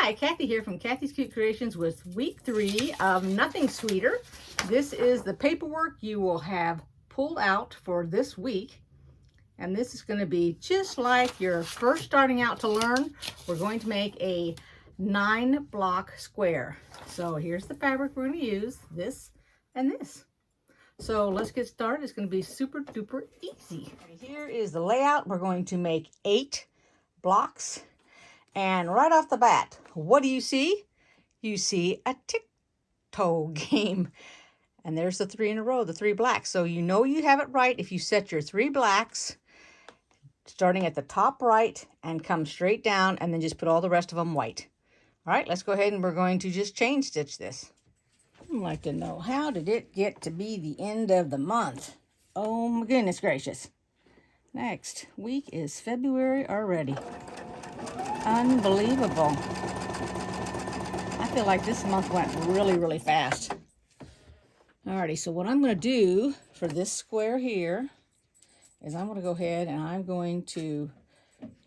Hi, Kathy here from Kathy's Cute Creations with week 3 of Nothing Sweeter. This is the paperwork you will have pulled out for this week. And this is going to be just like you're first starting out to learn. We're going to make a 9-block square. So here's the fabric we're going to use, this and this. So let's get started. It's going to be super duper easy. Here is the layout. We're going to make 8 blocks. And right off the bat, what do you see? You see a tic-toe game. And there's the 3 in a row, the 3 blacks. So you know you have it right if you set your 3 blacks starting at the top right and come straight down and then just put all the rest of them white. All right, let's go ahead and we're going to just chain stitch this. I'd like to know, how did it get to be the end of the month? Oh my goodness gracious. Next week is February already. Unbelievable. I feel like this month went really, really fast. Alrighty, so what I'm going to do for this square here is I'm going to go ahead and I'm going to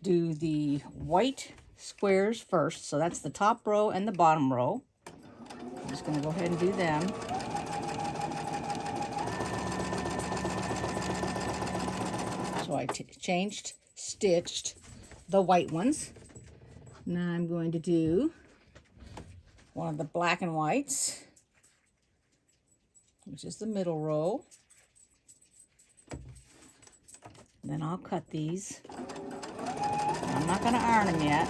do the white squares first. So that's the top row and the bottom row. I'm just going to go ahead and do them. So I stitched the white ones. Now I'm going to do one of the black and whites, which is the middle row. Then I'll cut these. I'm not going to iron them yet.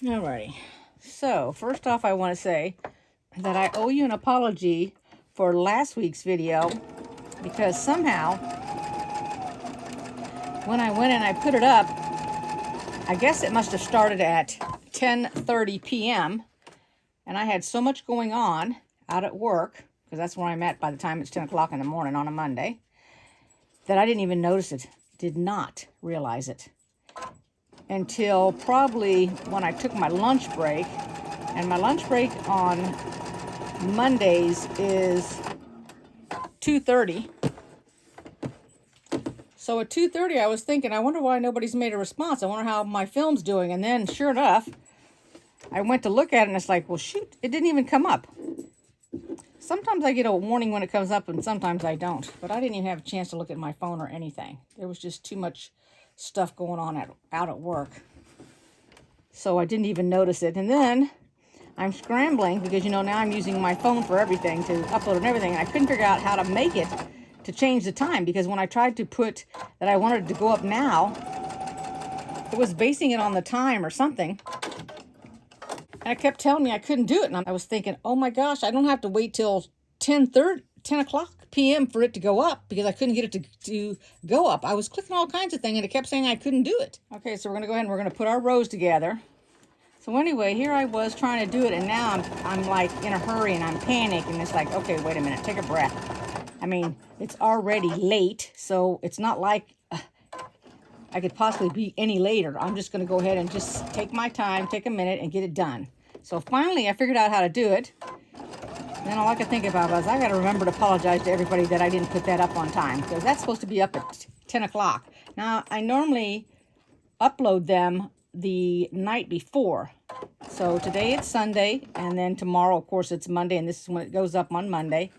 Alrighty. So first off, I want to say that I owe you an apology for last week's video because somehow when I went and I put it up, I guess it must have started at 10:30 p.m. and I had so much going on out at work, because that's where I'm at by the time it's 10 o'clock in the morning on a Monday, that I didn't even notice it. Did not realize it until probably when I took my lunch break. And my lunch break on Mondays is 2:30. So at 2:30, I was thinking, I wonder why nobody's made a response. I wonder how my film's doing. And then, sure enough, I went to look at it, and it's like, well, shoot, it didn't even come up. Sometimes I get a warning when it comes up, and sometimes I don't. But I didn't even have a chance to look at my phone or anything. There was just too much stuff going on out at work. So I didn't even notice it. And then I'm scrambling because, now I'm using my phone for everything, to upload and everything. And I couldn't figure out how to make it to change the time, because when I tried to put that I wanted to go up now, it was basing it on the time or something. And it kept telling me I couldn't do it. And I was thinking, oh my gosh, I don't have to wait till 10 o'clock p.m. for it to go up, because I couldn't get it to go up. I was clicking all kinds of things and it kept saying I couldn't do it. Okay, so we're going to go ahead and we're going to put our rows together. So anyway, here I was trying to do it, and now I'm like in a hurry and I'm panicking. It's like, okay, wait a minute, take a breath. I mean, it's already late, so it's not like I could possibly be any later. I'm just going to go ahead and just take my time, take a minute, and get it done. So finally, I figured out how to do it. And then all I could think about was, I got to remember to apologize to everybody that I didn't put that up on time, because that's supposed to be up at 10 o'clock. Now, I normally upload them the night before. So today it's Sunday, and then tomorrow, of course, it's Monday, and this is when it goes up on Monday.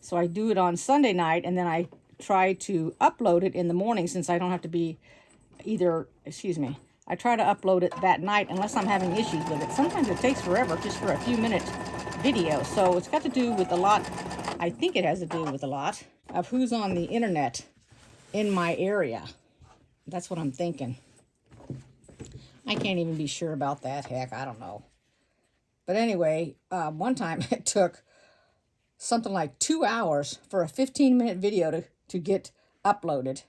So I do it on Sunday night, and then I try to upload it in the morning, since I don't have to be I try to upload it that night unless I'm having issues with it. Sometimes it takes forever just for a few minute video. So it's got to do with a lot, I think it has to do with a lot of who's on the internet in my area. That's what I'm thinking. I can't even be sure about that. Heck, I don't know. But anyway, one time it took something like 2 hours for a 15-minute video to get uploaded.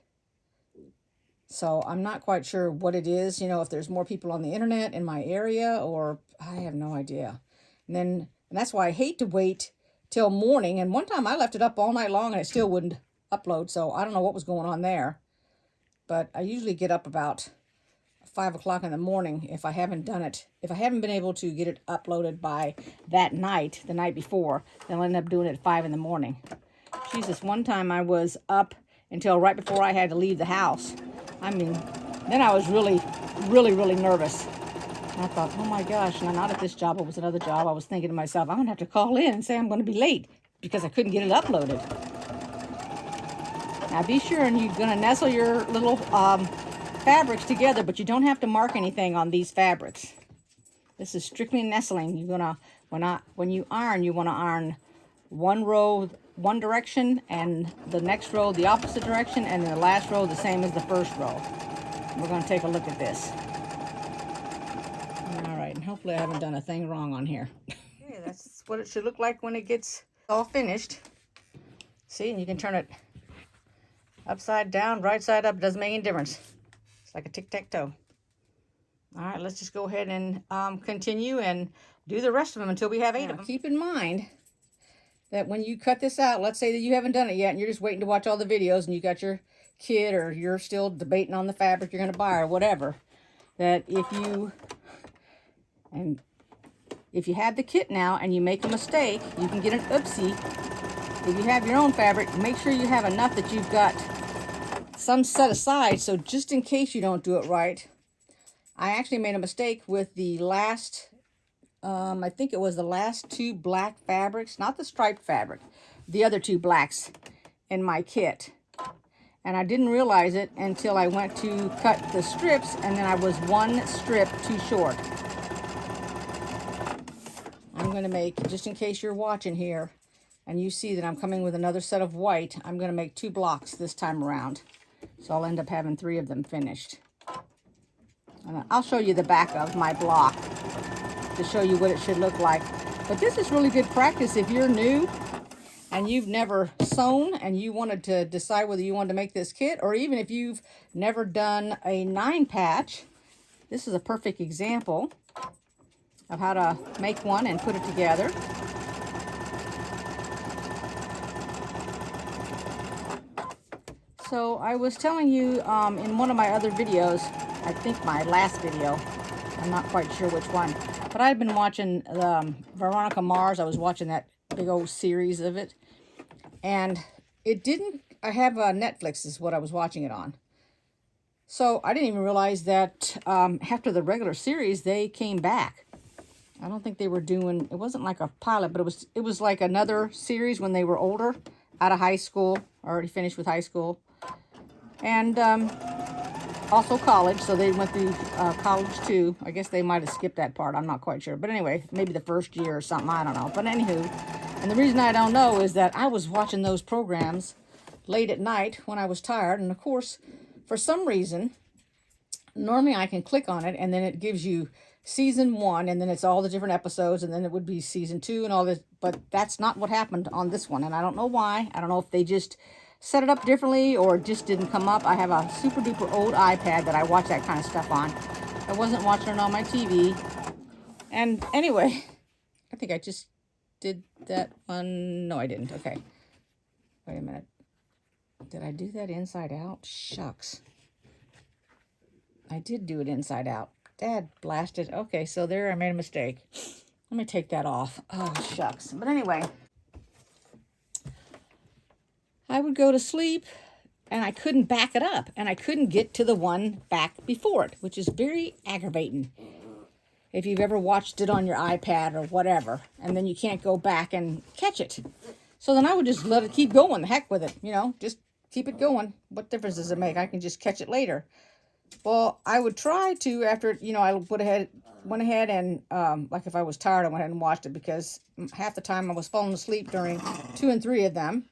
So I'm not quite sure what it is, if there's more people on the internet in my area, or I have no idea. And that's why I hate to wait till morning. And one time I left it up all night long and it still wouldn't upload. So I don't know what was going on there. But I usually get up about 5 o'clock in the morning if I haven't done it. If I haven't been able to get it uploaded by that night, the night before, then I'll end up doing it at 5 in the morning. Jesus, one time I was up until right before I had to leave the house. I mean, Then I was really, really nervous. And I thought, oh my gosh, now not at this job, it was another job. I was thinking to myself, I'm going to have to call in and say I'm going to be late because I couldn't get it uploaded. Now be sure and you're going to nestle your little fabrics together, but you don't have to mark anything on these fabrics. This is strictly nestling. You're going to, when you iron, you want to iron one row one direction and the next row the opposite direction, and then the last row the same as the first row. We're going to take a look at this. All right, and hopefully I haven't done a thing wrong on here. Okay, that's what it should look like when it gets all finished. See, and you can turn it upside down, right side up. It doesn't make any difference. It's like a tic-tac-toe. All right, let's just go ahead and continue and do the rest of them until we have 8 of them. Keep in mind that when you cut this out, let's say that you haven't done it yet and you're just waiting to watch all the videos and you got your kid, or you're still debating on the fabric you're going to buy or whatever, that if you have the kit now and you make a mistake, you can get an oopsie. If you have your own fabric, make sure you have enough that you've got some set aside, so just in case you don't do it right. I actually made a mistake with the last, I think it was the last 2 black fabrics, not the striped fabric, the other 2 blacks in my kit. And I didn't realize it until I went to cut the strips, and then I was 1 strip too short. I'm going to make, just in case you're watching here, and you see that I'm coming with another set of white, I'm going to make 2 blocks this time around. So I'll end up having 3 of them finished. And I'll show you the back of my block to show you what it should look like. But this is really good practice if you're new and you've never sewn and you wanted to decide whether you wanted to make this kit, or even if you've never done a 9 patch. This is a perfect example of how to make one and put it together. So I was telling you in one of my other videos, I think my last video, I'm not quite sure which one, but I'd been watching Veronica Mars. I was watching that big old series of it, and it didn't, I have Netflix is what I was watching it on. So I didn't even realize that after the regular series, they came back. I don't think they were doing, it wasn't like a pilot, but it was like another series when they were older, out of high school, already finished with high school. And also college, so they went through college too. I guess they might have skipped that part, I'm not quite sure. But anyway, maybe the first year or something, I don't know. But anywho, and the reason I don't know is that I was watching those programs late at night when I was tired. And of course, for some reason, normally I can click on it and then it gives you season 1, and then it's all the different episodes, and then it would be season 2 and all this. But that's not what happened on this one, and I don't know why. I don't know if they just set it up differently or it just didn't come up. I have a super duper old iPad that I watch that kind of stuff on. I wasn't watching it on my TV. And anyway, I think I just did that one. No, I didn't. Okay. Wait a minute. Did I do that inside out? Shucks. I did do it inside out. Dad blasted. Okay, so there I made a mistake. Let me take that off. Oh, shucks. But anyway, I would go to sleep and I couldn't back it up, and I couldn't get to the one back before it, which is very aggravating if you've ever watched it on your iPad or whatever, and then you can't go back and catch it. So then I would just let it keep going. The heck with it, you know, just keep it going. What difference does it make? I can just catch it later. Well, I would try to, after, you know, I went ahead and, like if I was tired, I went ahead and watched it, because half the time I was falling asleep during 2 and 3 of them.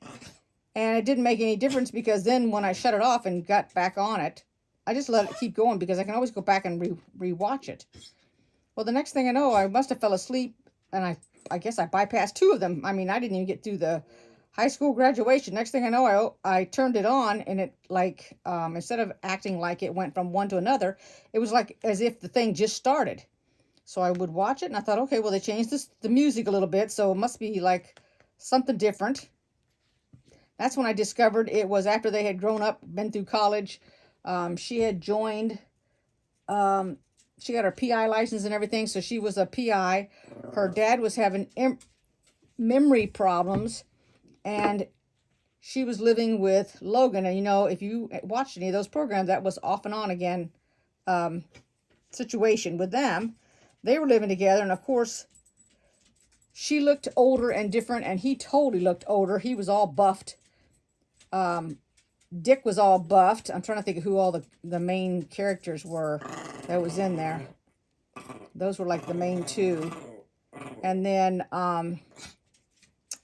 And it didn't make any difference, because then when I shut it off and got back on it, I just let it keep going, because I can always go back and re-watch it. Well, the next thing I know, I must have fell asleep, and I guess I bypassed 2 of them. I mean, I didn't even get through the high school graduation. Next thing I know, I turned it on, and it, like, instead of acting like it went from one to another, it was like as if the thing just started. So I would watch it, and I thought, okay, well, they changed the music a little bit, so it must be like something different. That's when I discovered it was after they had grown up, been through college. She had joined, she got her PI license and everything, so she was a PI. Her dad was having memory problems, and she was living with Logan. And, you know, if you watched any of those programs, that was off and on again situation with them. They were living together, and of course, she looked older and different, and he totally looked older. He was all buffed. Dick was all buffed. I'm trying to think of who all the main characters were that was in there. Those were like the main two. And then, oh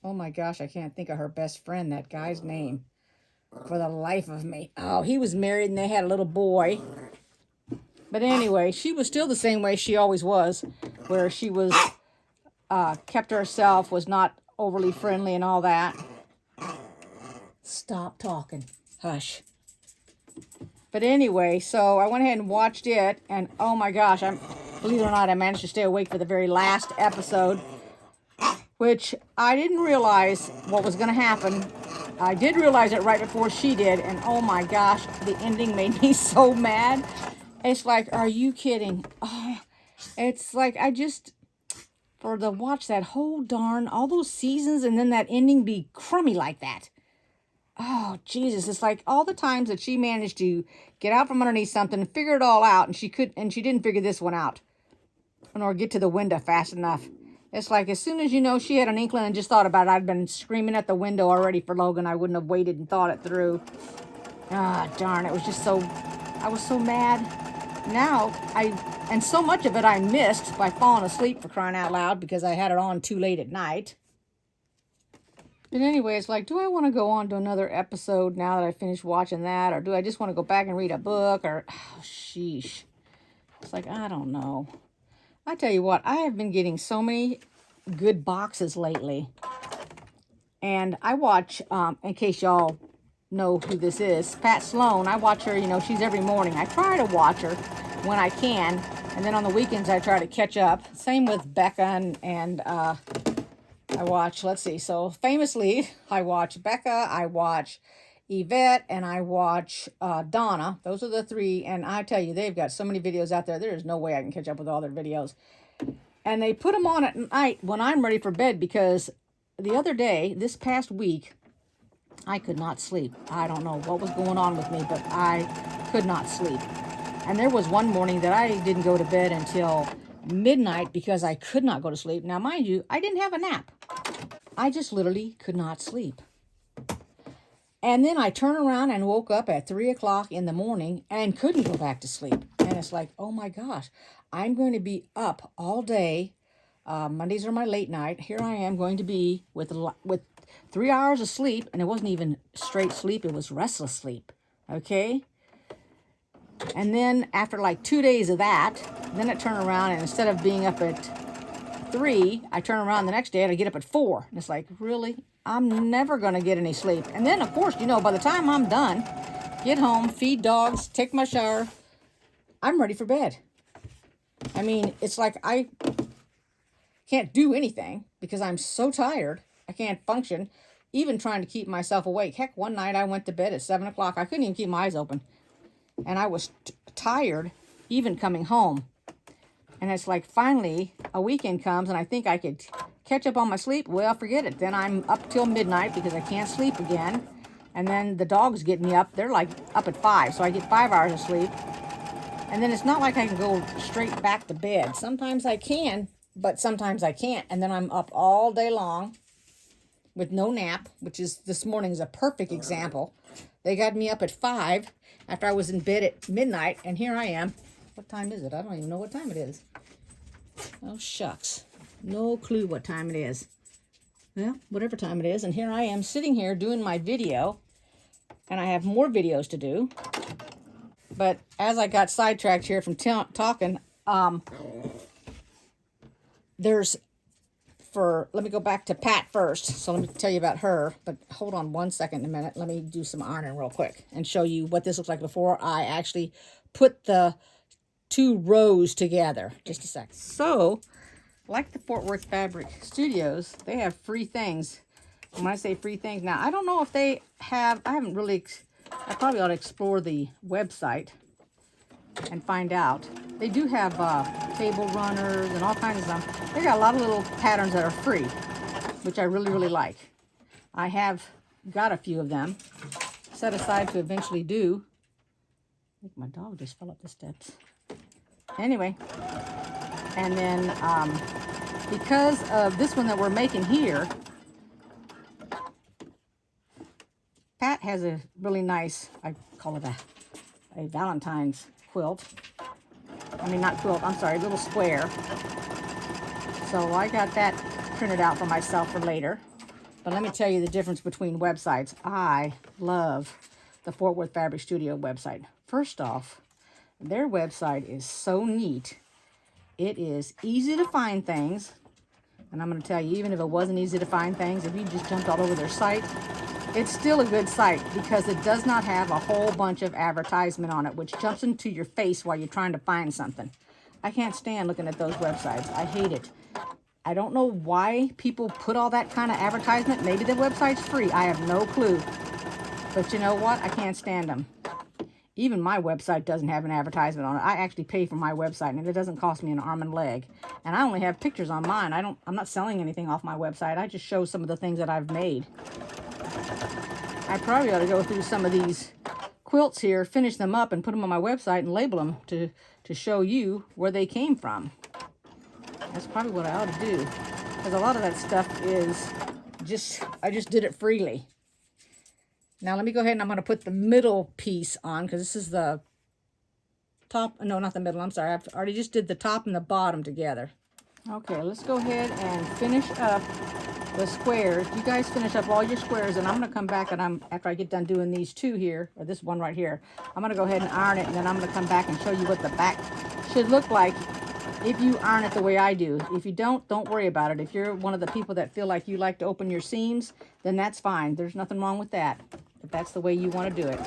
my gosh, I can't think of her best friend, that guy's name, for the life of me. Oh, he was married and they had a little boy. But anyway, she was still the same way she always was, where she was, kept herself, was not overly friendly and all that. Stop talking. Hush. But anyway, so I went ahead and watched it, and oh my gosh, believe it or not, I managed to stay awake for the very last episode, which I didn't realize what was going to happen. I did realize it right before she did, and oh my gosh, the ending made me so mad. It's like, are you kidding? Oh, it's like, watch that whole darn, all those seasons, and then that ending be crummy like that. Oh, Jesus, it's like all the times that she managed to get out from underneath something and figure it all out, and she didn't figure this one out, or get to the window fast enough. It's like as soon as she had an inkling and just thought about it, I'd been screaming at the window already for Logan. I wouldn't have waited and thought it through. Ah, darn, it was just so, I was so mad. Now, and so much of it I missed by falling asleep, for crying out loud, because I had it on too late at night. But anyway, it's like, do I want to go on to another episode now that I finished watching that? Or do I just want to go back and read a book? Or, oh, sheesh. It's like, I don't know. I tell you what, I have been getting so many good boxes lately. And I watch, in case y'all know who this is, Pat Sloan. I watch her, she's every morning. I try to watch her when I can. And then on the weekends, I try to catch up. Same with Becca and I watch, let's see, so famously, I watch Becca, I watch Yvette, and I watch Donna. Those are the three, and I tell you, they've got so many videos out there, there is no way I can catch up with all their videos. And they put them on at night when I'm ready for bed, because the other day, this past week, I could not sleep. I don't know what was going on with me, but I could not sleep. And there was one morning that I didn't go to bed until midnight because I could not go to sleep. Now, mind you, I didn't have a nap. I just literally could not sleep. And then I turned around and woke up at 3 o'clock in the morning and couldn't go back to sleep. And it's like, oh my gosh, I'm going to be up all day. Mondays are my late night. Here I am going to be with 3 hours of sleep, and it wasn't even straight sleep. It was restless sleep. Okay? And then after like 2 days of that, then I turn around, and instead of being up at 3, I turn around the next day and I get up at 4. And it's like, really? I'm never going to get any sleep. And then, of course, by the time I'm done, get home, feed dogs, take my shower, I'm ready for bed. I mean, it's like I can't do anything because I'm so tired. I can't function, even trying to keep myself awake. Heck, one night I went to bed at 7 o'clock. I couldn't even keep my eyes open. And I was tired even coming home. And it's like finally a weekend comes and I think I could catch up on my sleep. Well, forget it. Then I'm up till midnight because I can't sleep again. And then the dogs get me up. They're like up at 5. So I get 5 hours of sleep. And then it's not like I can go straight back to bed. Sometimes I can, but sometimes I can't. And then I'm up all day long with no nap, which is this morning's a perfect example. They got me up at 5 after I was in bed at midnight. And here I am. What time is it? I don't even know what time it is. Oh, shucks. No clue what time it is. Well, whatever time it is. And here I am sitting here doing my video. And I have more videos to do. But as I got sidetracked here from talking, let me go back to Pat first. So let me tell you about her. But hold on one second a minute. Let me do some ironing real quick and show you what this looks like before I actually put the 2 rows together. Just a sec. So, like the Fort Worth Fabric Studios, they have free things. And when I say free things, now I don't know if they have, I probably ought to explore the website and find out. They do have table runners and all kinds of stuff. They got a lot of little patterns that are free, which I really, really like. I have got a few of them set aside to eventually do think my dog just fell up the steps. Anyway, and then because of this one that we're making here, Pat has a really nice, I call it a Valentine's quilt. I mean, not quilt, I'm sorry, little square. So I got that printed out for myself for later. But let me tell you the difference between websites. I love the Fort Worth Fabric Studio website. First off, their website is so neat. It is easy to find things. And I'm going to tell you, even if it wasn't easy to find things, if you just jumped all over their site, it's still a good site because it does not have a whole bunch of advertisement on it, which jumps into your face while you're trying to find something. I can't stand looking at those websites. I hate it. I don't know why people put all that kind of advertisement. Maybe the website's free. I have no clue. But you know what? I can't stand them. Even my website doesn't have an advertisement on it. I actually pay for my website, and it doesn't cost me an arm and leg. And I only have pictures on mine. I'm not selling anything off my website. I just show some of the things that I've made. I probably ought to go through some of these quilts here, finish them up, and put them on my website and label them to show you where they came from. That's probably what I ought to do, because a lot of that stuff is I just did it freely. Now let me go ahead and I'm going to put the middle piece on, because this is the top. No, not the middle. I'm sorry. I already just did the top and the bottom together. Okay, let's go ahead and finish up the squares. You guys finish up all your squares, and I'm going to come back and after I get done doing these two here, or this one right here, I'm going to go ahead and iron it, and then I'm going to come back and show you what the back should look like if you iron it the way I do. If you don't worry about it. If you're one of the people that feel like you like to open your seams, then that's fine. There's nothing wrong with that, if that's the way you want to do it.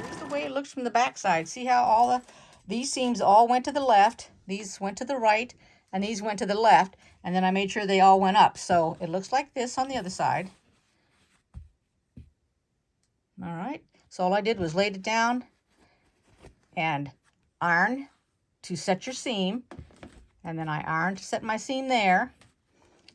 Here's the way it looks from the back side. See how these seams all went to the left, these went to the right, and these went to the left, and then I made sure they all went up. So it looks like this on the other side. All right, so all I did was laid it down and iron to set your seam, and then I ironed to set my seam there,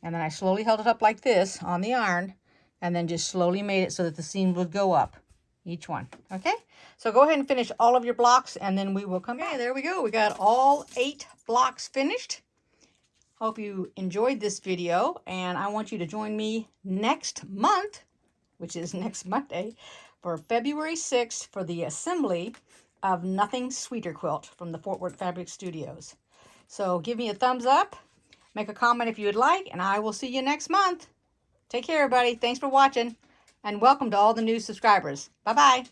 and then I slowly held it up like this on the iron, and then just slowly made it so that the seam would go up, each one. Okay, so go ahead and finish all of your blocks, and then we will come back. There we go. We got all 8 blocks finished. Hope you enjoyed this video, and I want you to join me next month, which is next Monday, for February 6th for the assembly of Nothing Sweeter quilt from the Fort Worth Fabric Studios. So give me a thumbs up, make a comment if you would like, and I will see you next month. Take care, everybody. Thanks for watching, and welcome to all the new subscribers. Bye-bye.